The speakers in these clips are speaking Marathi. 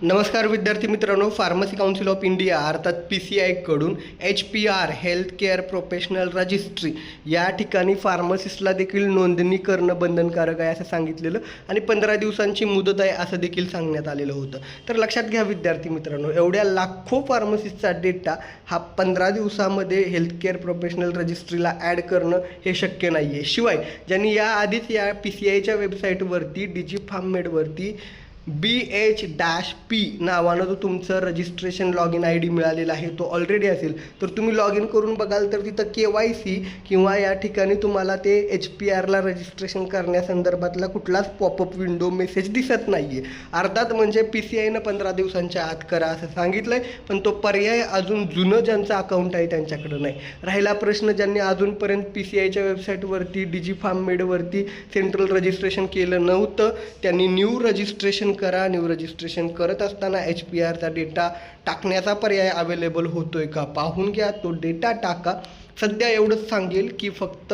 नमस्कार विद्यार्थी मित्रांनो, फार्मसी काउन्सिल ऑफ इंडिया अर्थात PCI कडून HPR health care professional registry या ठिकाणी फार्मसिस्टला देखील नोंदणी करणं बंधनकारक आहे असं सांगितलेलं आणि 15 दिवसांची मुदत आहे असं देखील सांगण्यात आलेलं होतं. तर लक्षात घ्या विद्यार्थी मित्रांनो, एवढ्या लाखो फार्मसिस्टचा डेटा हा 15 दिवसामध्ये हेल्थ केअर प्रोफेशनल रजिस्ट्रीला ॲड करणं हे शक्य नाही आहे. शिवाय ज्यांनी याआधीच या PCIच्या वेबसाईटवरती DigiFarmMed BH-P नावानं जो तुमचं रजिस्ट्रेशन लॉग इन ID मिळालेला आहे तो ऑलरेडी असेल तर तुम्ही लॉग इन करून बघाल तर तिथं KYC किंवा या ठिकाणी तुम्हाला ते HPRला रजिस्ट्रेशन करण्यासंदर्भातला कुठलाच पॉपअप विंडो मेसेज दिसत नाही आहे. अर्थात म्हणजे PCIनं 15 दिवसांच्या आत करा असं सांगितलं आहे, पण तो पर्याय अजून जुनं ज्यांचं अकाउंट आहे त्यांच्याकडं नाही. राहिला प्रश्न ज्यांनी अजूनपर्यंत PCIच्या वेबसाईटवरती DigiFarmMedवरती सेंट्रल रजिस्ट्रेशन केलं नव्हतं त्यांनी न्यू रजिस्ट्रेशन करा. न्यू रजिस्ट्रेशन करत असताना HPRचा डेटा टाकण्याचा पर्याय अवेलेबल होतोय का पाहून घ्या. तो डेटा टाका. सध्या एवढंच सांगेल की फक्त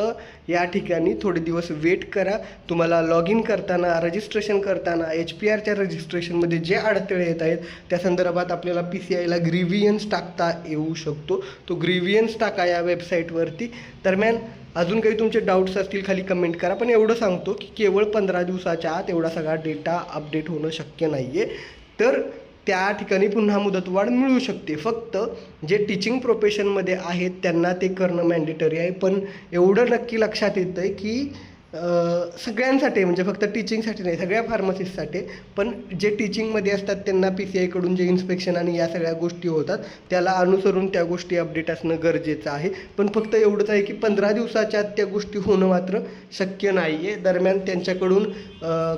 या ठिकाणी थोडे दिवस वेट करा. तुम्हाला लॉग इन करताना रजिस्ट्रेशन करताना HPRच्या रजिस्ट्रेशनमध्ये जे अडथळे येत आहेत त्या संदर्भात आपल्याला PCIला ग्रीव्हियन्स टाकता येऊ शकतो. तो ग्रीव्हियन्स टाका या वेबसाईटवरती. दरम्यान अजून काही तुमचे डाऊट्स असतील खाली कमेंट करा, पण एवढं सांगतो की केवळ 15 दिवसाच्या आत एवढा सगळा डेटा अपडेट होणं शक्य नाही आहे. तर त्या ठिकाणी पुन्हा मुदतवाढ मिळू शकते. फक्त जे टीचिंग प्रोफेशनमध्ये आहेत त्यांना ते करणं मॅन्डेटरी आहे. पण एवढं नक्की लक्षात येतं आहे की सगळ्यांसाठी म्हणजे फक्त टीचिंगसाठी नाही, सगळ्या फार्मसिस्टसाठी. पण जे टीचिंगमध्ये असतात त्यांना PCIकडून जे इन्स्पेक्शन आणि या सगळ्या गोष्टी होतात त्याला अनुसरून त्या गोष्टी अपडेट असणं गरजेचं आहे. पण फक्त एवढंच आहे की 15 दिवसाच्या आत त्या गोष्टी होणं मात्र शक्य नाही आहे. दरम्यान त्यांच्याकडून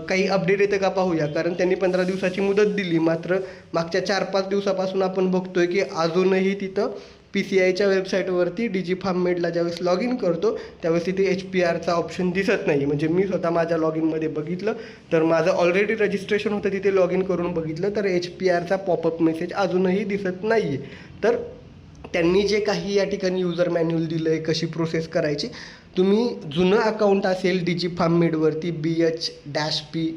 काही अपडेट येतं का पाहूया, कारण त्यांनी 15 दिवसाची मुदत दिली. मात्र मागच्या 4-5 दिवसापासून आपण बघतोय की अजूनही तिथं PCIच्या वेबसाईटवरती DigiFarmMedला ज्यावेळेस लॉग इन करतो त्यावेळेस तिथे HPRचा ऑप्शन दिसत नाही. म्हणजे मी स्वतः माझ्या लॉग इनमध्ये बघितलं तर माझं ऑलरेडी रजिस्ट्रेशन होतं, तिथे लॉग इन करून बघितलं तर HPRचा पॉपअप मेसेज अजूनही दिसत नाही आहे. तर त्यांनी जे काही या ठिकाणी युजर मॅन्युअल दिलं आहे कशी प्रोसेस करायची, तुम्ही जुनं अकाउंट असेल DigiFarmMedवरती BH-P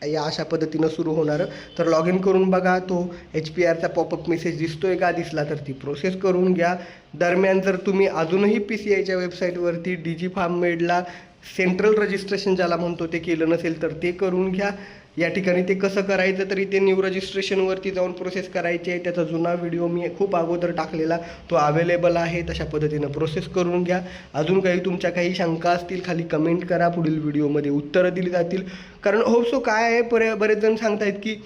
या अशा पद्धतीनं सुरू होणारं तर लॉग इन करून बघा. तो HPRचा पॉपअप मेसेज दिसतोय का, दिसला तर ती प्रोसेस करून घ्या. दरम्यान जर तुम्ही अजूनही PCIच्या वेबसाईटवरती DigiFarmMedला सेंट्रल रजिस्ट्रेशन ज्याला म्हणतो ते केलं नसेल तर ते करून घ्या. या ठिकाणी ते कसं करायचं तर इथे न्यू रजिस्ट्रेशनवरती जाऊन प्रोसेस करायची आहे. त्याचा जुना व्हिडिओ मी खूप अगोदर टाकलेला तो अवेलेबल आहे. तशा पद्धतीनं प्रोसेस करून घ्या. अजून काही तुमच्या काही शंका असतील खाली कमेंट करा, पुढील व्हिडिओमध्ये उत्तरं दिली जातील. कारण होपसो काय आहे, बरेच जण सांगतायत की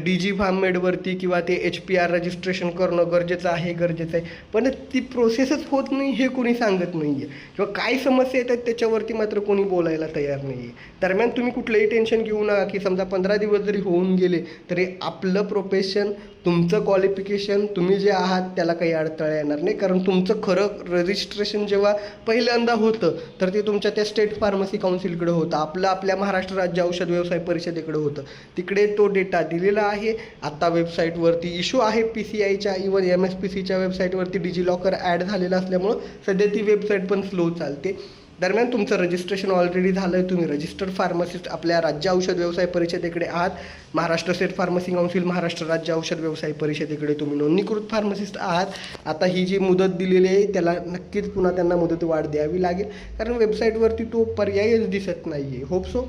DigiFarmMedवरती किंवा ते HPR रजिस्ट्रेशन करणं गरजेचं आहे, पण ती प्रोसेसच होत नाही हे कोणी सांगत नाही आहे किंवा काय समस्या येतात त्याच्यावरती मात्र कोणी बोलायला तयार नाही आहे. दरम्यान तुम्ही कुठलंही टेन्शन घेऊ नका की समजा 15 दिवस जरी होऊन गेले तरी आपलं प्रोफेशन, तुमचं क्वालिफिकेशन, तुम्ही जे आहात त्याला काही अडथळा येणार नाही. कारण तुमचं खरं रजिस्ट्रेशन जेव्हा पहिल्यांदा होतं तर ते तुमच्या त्या स्टेट फार्मसी काउन्सिलकडे होतं, आपल्या महाराष्ट्र राज्य औषध व्यवसाय परिषदेकडे होतं. तिकडे तो डेटा दिलेला आहे. आता वेबसाईटवरती इश्यू आहे PCIच्या, इव्हन MSPCच्या वेबसाईटवरती डिजिलॉकर ॲड झालेलं असल्यामुळं सध्या ती वेबसाईट पण स्लो चालते. दरम्यान तुमचं रजिस्ट्रेशन ऑलरेडी झालं आहे, तुम्ही रजिस्टर्ड फार्मासिस्ट आपल्या राज्य औषध व्यवसाय परिषदेकडे आहात. Maharashtra state pharmacy council, Maharashtra राज्य औषध व्यवसाय परिषदेकडे तुम्ही नोंदणीकृत फार्मासिस्ट आहात. आता ही जी मुदत दिलेली आहे त्याला नक्कीच पुन्हा त्यांना मुदतवाढ द्यावी लागेल, कारण वेबसाईटवरती तो पर्यायच दिसत नाही आहे. होपसो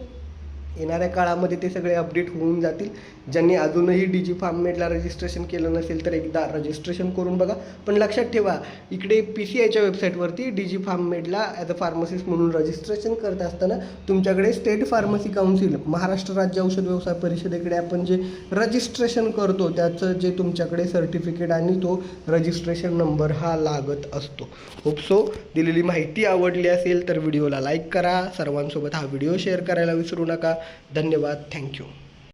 येणाऱ्या काळामध्ये ते सगळे अपडेट होऊन जातील. ज्यांनी अजूनही DigiFarmMedला रजिस्ट्रेशन केलं नसेल तर एकदा रजिस्ट्रेशन करून बघा. पण लक्षात ठेवा, इकडे PCIच्या वेबसाईटवरती DigiFarmMedला ॲज अ फार्मसिस्ट म्हणून रजिस्ट्रेशन करत असताना तुमच्याकडे स्टेट फार्मसी काउन्सिल, महाराष्ट्र राज्य औषध व्यवसाय परिषदेकडे आपण जे रजिस्ट्रेशन करतो त्याचं जे तुमच्याकडे सर्टिफिकेट आणि तो रजिस्ट्रेशन नंबर हा लागत असतो. होपसो दिलेली माहिती आवडली असेल तर व्हिडिओला लाईक करा. सर्वांसोबत हा व्हिडिओ शेअर करायला विसरू नका. धन्यवाद. थँक्यू.